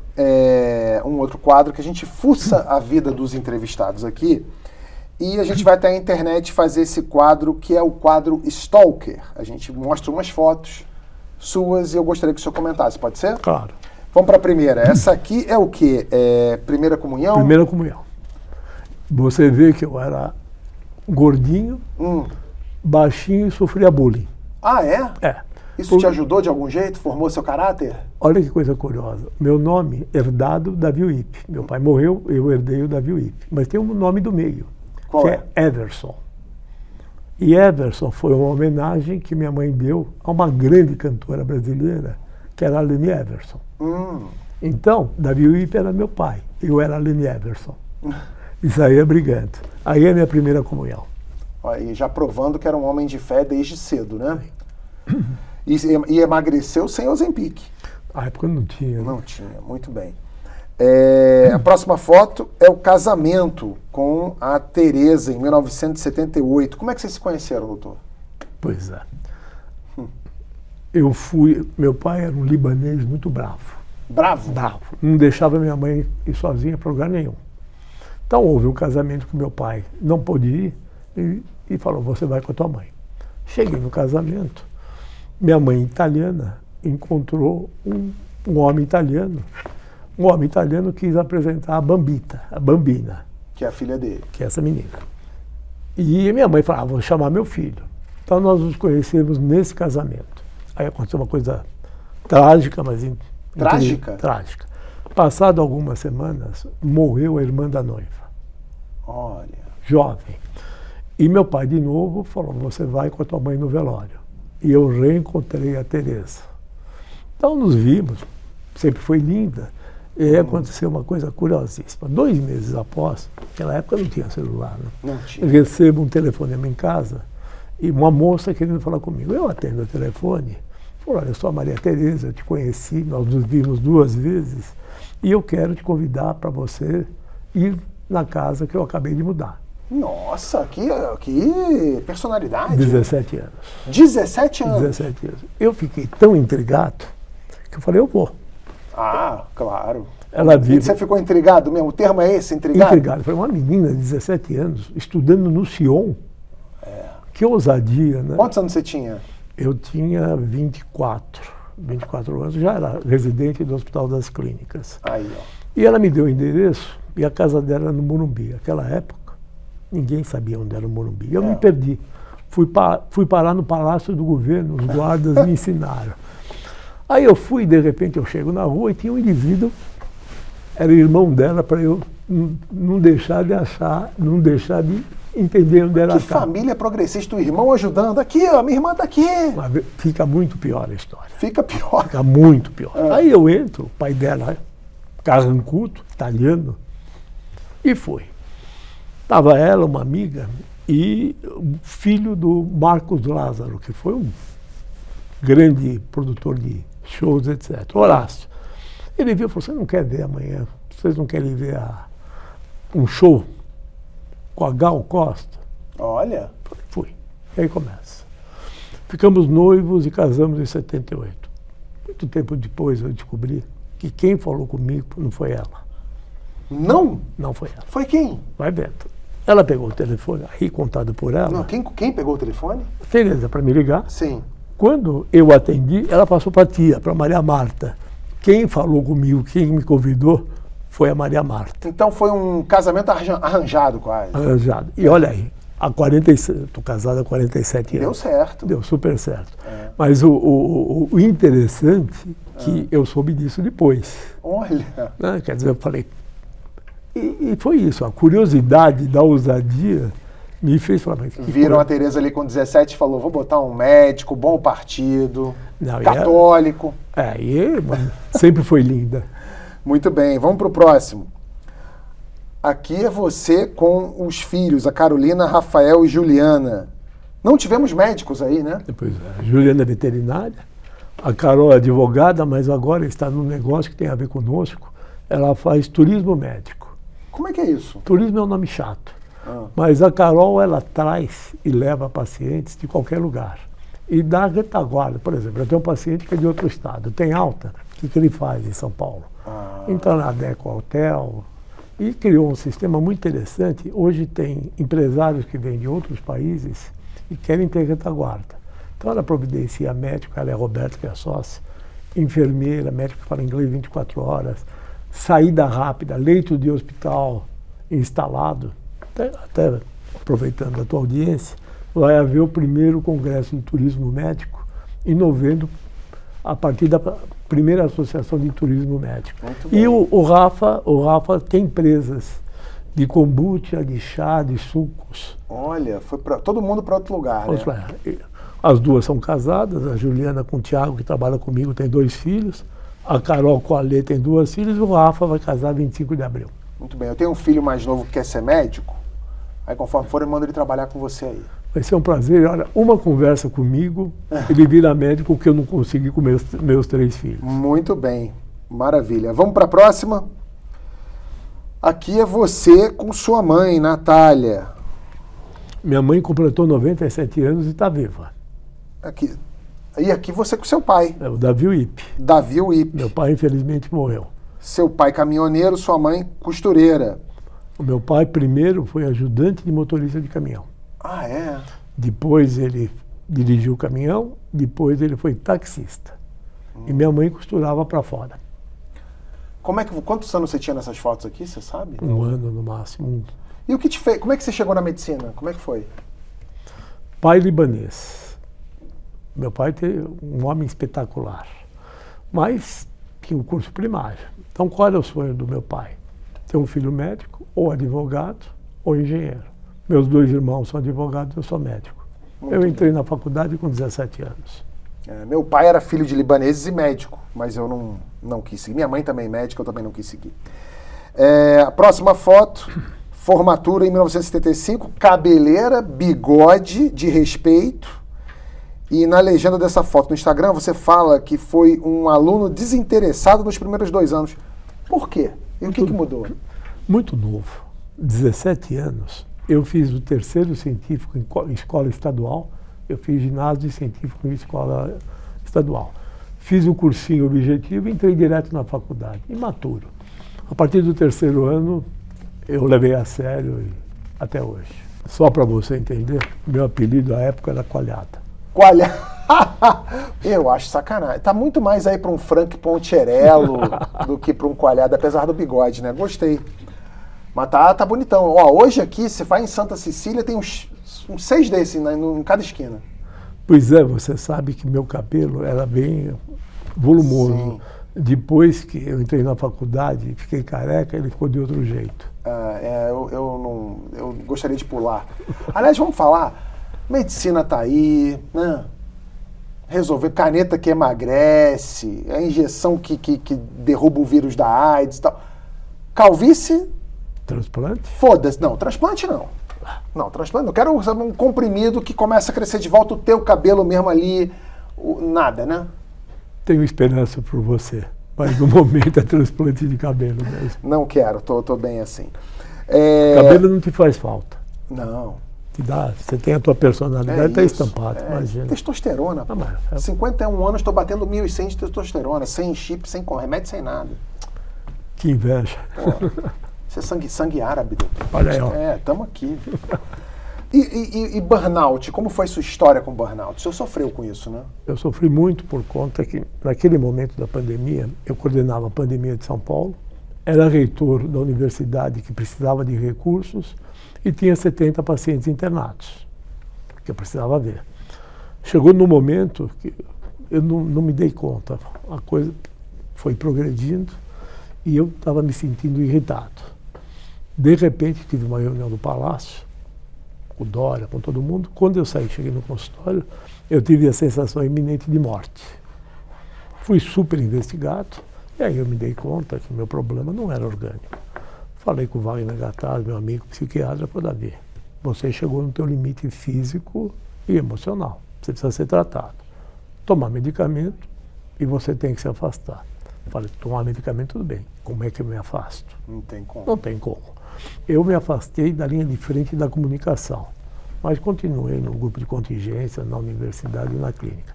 um outro quadro que a gente fuça a vida dos entrevistados aqui e a gente vai até a internet fazer esse quadro que é o quadro Stalker. A gente mostra umas fotos suas e eu gostaria que o senhor comentasse, pode ser? Claro. Vamos para a primeira. Essa aqui é o quê? Primeira comunhão? Primeira comunhão. Você vê que eu era gordinho, baixinho e sofria bullying. Ah, é? É. Isso te ajudou de algum jeito? Formou seu caráter? Olha que coisa curiosa. Meu nome, herdado, Davi Wip. Meu pai morreu, eu herdei o Davi Wip. Mas tem um nome do meio, Qual que é Everson. E Everson foi uma homenagem que minha mãe deu a uma grande cantora brasileira, que era a Leni Everson. Então, Davi Wip era meu pai, eu era a Leni Everson. Isso aí é brigando. Aí é a minha primeira comunhão. Ó, e já provando que era um homem de fé desde cedo, né? E emagreceu sem Ozempic. Na época não tinha. Não tinha, muito bem. A próxima foto é o casamento com a Tereza, em 1978. Como é que vocês se conheceram, doutor? Pois é. Meu pai era um libanês muito bravo. Bravo? Bravo. Não deixava minha mãe ir sozinha para lugar nenhum. Então houve um casamento com meu pai. Não pôde ir e falou, você vai com a tua mãe. Cheguei no casamento. Minha mãe italiana encontrou um homem italiano. Um homem italiano quis apresentar a Bambina. Que é a filha dele. Que é essa menina. E minha mãe falou, vou chamar meu filho. Então nós nos conhecemos nesse casamento. Aí aconteceu uma coisa trágica, mas... Trágica? Trágica. Passado algumas semanas, morreu a irmã da noiva. Olha. Jovem. E meu pai, de novo, falou, você vai com a tua mãe no velório. E eu reencontrei a Tereza. Então nos vimos, sempre foi linda. E aí aconteceu uma coisa curiosíssima. 2 meses após, naquela época não tinha celular, né? Não tinha. Eu recebo um telefonema em casa e uma moça querendo falar comigo. Eu atendo o telefone, falo, olha, eu sou a Maria Tereza, eu te conheci, nós nos vimos 2 vezes e eu quero te convidar para você ir na casa que eu acabei de mudar. Nossa, que personalidade. 17 anos. 17 anos? 17 anos. Eu fiquei tão intrigado que eu falei, eu vou. Ah, claro. Ela vive... Você ficou intrigado mesmo? O termo é esse, intrigado? Intrigado. Foi uma menina de 17 anos, estudando no Sion. Que ousadia, né? Quantos anos você tinha? Eu tinha 24 anos, já era residente do Hospital das Clínicas. Aí, ó. E ela me deu o endereço e a casa dela era no Morumbi. Naquela época, ninguém sabia onde era o Morumbi. Eu me perdi. Fui parar no Palácio do Governo, os guardas me ensinaram. Aí eu fui, de repente eu chego na rua e tinha um indivíduo, era irmão dela, para eu não deixar de achar, não deixar de entender onde era a casa. Que família progressista, o irmão ajudando. Aqui, ó, minha irmã tá aqui. Mas fica muito pior a história. Fica pior. Fica muito pior. Aí eu entro, o pai dela, carrancudo, italiano, e fui. Estava ela, uma amiga, e o filho do Marcos Lázaro, que foi um grande produtor de shows, etc. Horácio. Ele viu e falou, você não quer ver amanhã? Vocês não querem ver um show com a Gal Costa? Olha. Fui. E aí começa. Ficamos noivos e casamos em 78. Muito tempo depois eu descobri que quem falou comigo não foi ela. Não? Não foi ela. Foi quem? Vai vendo. Ela pegou o telefone, aí contado por ela. Não, quem pegou o telefone? Tereza, para me ligar. Sim. Quando eu atendi, ela passou para a tia, para Maria Marta. Quem falou comigo, quem me convidou, foi a Maria Marta. Então foi um casamento arranjado quase. Arranjado. E olha aí, estou casado há 47 anos. Deu certo. Deu super certo. Mas o interessante é que eu soube disso depois. Olha. Né? Quer dizer, eu falei... E foi isso, a curiosidade da ousadia me fez falar... Mas viram a Tereza ali com 17 e falou, vou botar um médico, bom partido, não, católico. Sempre foi linda. Muito bem, vamos para o próximo. Aqui é você com os filhos, a Carolina, Rafael e Juliana. Não tivemos médicos aí, né? Pois é, a Juliana é veterinária, a Carol é advogada, mas agora está num negócio que tem a ver conosco. Ela faz turismo médico. Como é que é isso? Turismo é um nome chato. Mas a Carol, ela traz e leva pacientes de qualquer lugar. E dá retaguarda. Por exemplo, eu tenho um paciente que é de outro estado, tem alta. O que ele faz em São Paulo? Então, ela adequa ao hotel e criou um sistema muito interessante. Hoje tem empresários que vêm de outros países e querem ter retaguarda. Então, ela providencia médico, ela é a Roberta, que é a sócia, enfermeira, médico que fala inglês 24 horas, saída rápida, leito de hospital instalado. Até aproveitando a tua audiência, vai haver o primeiro congresso de turismo médico em novembro, a partir da primeira associação de turismo médico. E o Rafa tem empresas de kombucha, de chá, de sucos. Olha, foi todo mundo para outro lugar, né? As duas são casadas, a Juliana com o Thiago, que trabalha comigo, tem 2 filhos, a Carol com a Lê tem 2 filhas, e o Rafa vai casar 25 de abril. Muito bem, eu tenho um filho mais novo que quer ser médico. Aí, conforme for, eu mando ele trabalhar com você aí. Vai ser um prazer. Olha, uma conversa comigo, ele vira médico, que eu não consegui com meus 3 filhos. Muito bem, maravilha. Vamos para a próxima? Aqui é você com sua mãe, Natália. Minha mãe completou 97 anos e está viva. Aqui. E aqui você com seu pai. É o Davi Wipp. Davi Wipp. Meu pai, infelizmente, morreu. Seu pai caminhoneiro, sua mãe costureira. O meu pai, primeiro, foi ajudante de motorista de caminhão. Ah, é? Depois ele dirigiu o caminhão, depois ele foi taxista. E minha mãe costurava para fora. Quantos anos você tinha nessas fotos aqui, você sabe? 1 ano no máximo. E o que te fez? Como é que você chegou na medicina? Como é que foi? Pai libanês. Meu pai era um homem espetacular, mas tinha um curso primário. Então qual era o sonho do meu pai? Ter um filho médico, ou advogado, ou engenheiro. Meus 2 irmãos são advogados, eu sou médico. Eu entrei na faculdade com 17 anos. Meu pai era filho de libaneses e médico, mas eu não quis seguir. Minha mãe também médica, eu também não quis seguir. A próxima foto, formatura em 1975, cabeleira, bigode de respeito. E na legenda dessa foto no Instagram você fala que foi um aluno desinteressado nos primeiros 2 anos. Por quê? E o que mudou? Muito novo, 17 anos. Eu fiz o terceiro científico em escola estadual. Eu fiz ginásio científico em escola estadual. Fiz um cursinho objetivo e entrei direto na faculdade, imaturo. A partir do 3º ano, eu levei a sério e até hoje. Só para você entender, meu apelido à época era Coalhada. Coalhada? Eu acho sacanagem. Tá muito mais aí para um Frank Poncherello do que para um Coalhada, apesar do bigode, né? Gostei. Mas tá bonitão. Ó, hoje aqui, você vai em Santa Cecília, tem uns 6 desses, né, em cada esquina. Pois é, você sabe que meu cabelo era bem volumoso. Sim. Depois que eu entrei na faculdade e fiquei careca, ele ficou de outro jeito. Eu gostaria de pular. Aliás, vamos falar, medicina tá aí, né? Resolver caneta que emagrece, a injeção que derruba o vírus da AIDS e tal. Calvície... Transplante? Foda-se. Não, transplante não. Não, transplante não. Eu quero um comprimido que começa a crescer de volta o teu cabelo mesmo ali. Nada, né? Tenho esperança por você. Mas no momento é transplante de cabelo mesmo. Não quero, tô bem assim. Cabelo não te faz falta. Não. Te dá, você tem a tua personalidade, tá estampado, imagina. Testosterona, pô. 51 anos, estou batendo 1.100 de testosterona, sem chip, sem remédio, sem nada. Que inveja. Pô. Você é sangue árabe, doutor. Olha aí, ó. Estamos aqui. E burnout? Como foi sua história com burnout? O senhor sofreu com isso, né? Eu sofri muito por conta que, naquele momento da pandemia, eu coordenava a pandemia de São Paulo, era reitor da universidade que precisava de recursos e tinha 70 pacientes internados, que eu precisava ver. Chegou no momento que eu não me dei conta, a coisa foi progredindo e eu estava me sentindo irritado. De repente, tive uma reunião do Palácio, com o Dória, com todo mundo. Quando eu saí, cheguei no consultório, eu tive a sensação iminente de morte. Fui super investigado, e aí eu me dei conta que o meu problema não era orgânico. Falei com o Wagner Gattaz, meu amigo psiquiatra, para Davi. Você chegou no teu limite físico e emocional. Você precisa ser tratado. Tomar medicamento e você tem que se afastar. Falei, tomar medicamento, tudo bem. Como é que eu me afasto? Não tem como. Não tem como. Eu me afastei da linha de frente da comunicação, mas continuei no grupo de contingência, na universidade e na clínica.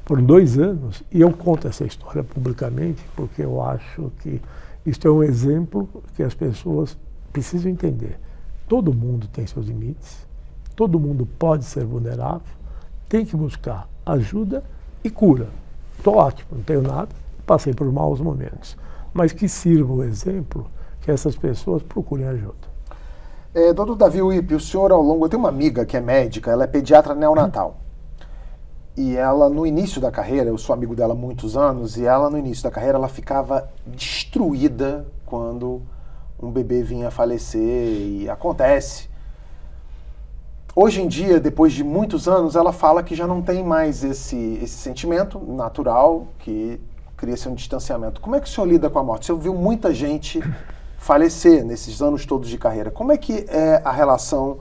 Por 2 anos, e eu conto essa história publicamente, porque eu acho que isso é um exemplo que as pessoas precisam entender. Todo mundo tem seus limites, todo mundo pode ser vulnerável, tem que buscar ajuda e cura. Estou ótimo, não tenho nada, passei por maus momentos, mas que sirva o exemplo que essas pessoas procurem ajuda. Doutor Davi Wipp, o senhor ao longo... Eu tenho uma amiga que é médica, ela é pediatra neonatal. E ela, no início da carreira, eu sou amigo dela há muitos anos, e ela, no início da carreira, ela ficava destruída quando um bebê vinha a falecer, e acontece. Hoje em dia, depois de muitos anos, ela fala que já não tem mais esse sentimento natural, que cria-se um distanciamento. Como é que o senhor lida com a morte? O senhor viu muita gente falecer nesses anos todos de carreira. Como é que é a relação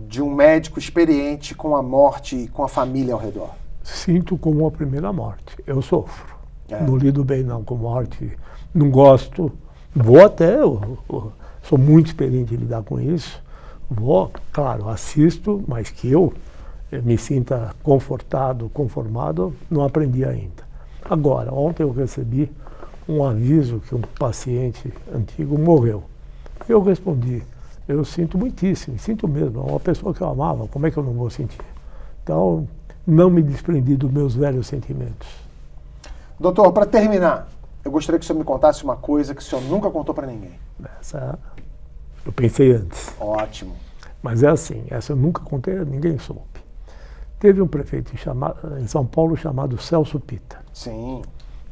de um médico experiente com a morte e com a família ao redor? Sinto como a primeira morte. Eu sofro. É. Não lido bem não com morte. Não gosto. Vou até... sou muito experiente em lidar com isso. Vou, claro, assisto, mas que eu me sinta confortado, conformado, não aprendi ainda. Agora, ontem eu recebi um aviso que um paciente antigo morreu. Eu respondi, eu sinto muitíssimo, sinto mesmo, é uma pessoa que eu amava, como é que eu não vou sentir? Então, não me desprendi dos meus velhos sentimentos. Doutor, para terminar, eu gostaria que o senhor me contasse uma coisa que o senhor nunca contou para ninguém. Essa eu pensei antes. Ótimo. Mas é assim, essa eu nunca contei, ninguém soube. Teve um prefeito em São Paulo chamado Celso Pitta. Sim.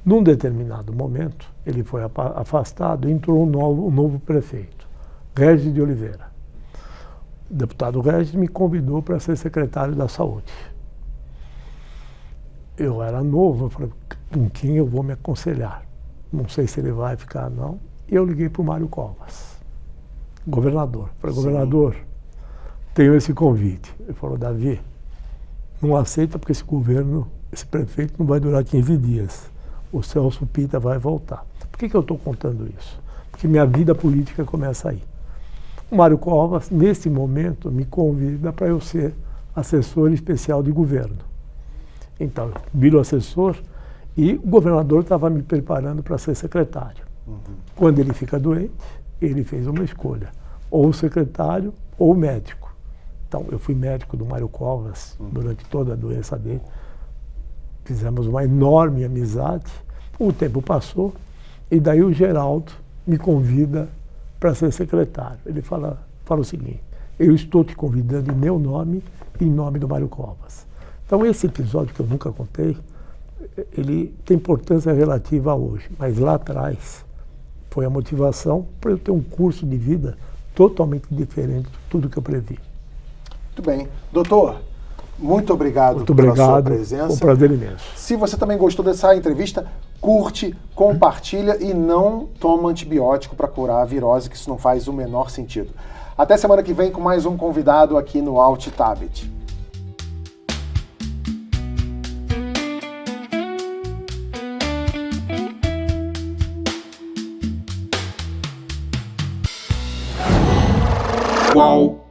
Num determinado momento, ele foi afastado e entrou um novo prefeito, Régis de Oliveira. O deputado Régis me convidou para ser secretário da Saúde. Eu era novo, eu falei, com quem eu vou me aconselhar? Não sei se ele vai ficar, não. E eu liguei para o Mário Covas, governador. Falei, governador, tenho esse convite. Ele falou, Davi, não aceita porque esse prefeito não vai durar 15 dias. O Celso Pitta vai voltar. Por que eu estou contando isso? Porque minha vida política começa aí. O Mário Covas, nesse momento, me convida para eu ser assessor especial de governo. Então, eu viro assessor e o governador estava me preparando para ser secretário. Quando ele fica doente, ele fez uma escolha, ou secretário ou médico. Então, eu fui médico do Mário Covas durante toda a doença dele. Fizemos uma enorme amizade. O tempo passou e daí o Geraldo me convida para ser secretário. Ele fala o seguinte, eu estou te convidando em meu nome e em nome do Mário Covas. Então, esse episódio que eu nunca contei, ele tem importância relativa a hoje, mas lá atrás foi a motivação para eu ter um curso de vida totalmente diferente de tudo que eu previ. Muito bem. Doutor, muito obrigado pela sua presença. Foi um prazer imenso. Se você também gostou dessa entrevista, curte, compartilha e não toma antibiótico para curar a virose, que isso não faz o menor sentido. Até semana que vem com mais um convidado aqui no Alt Tabet. Qual?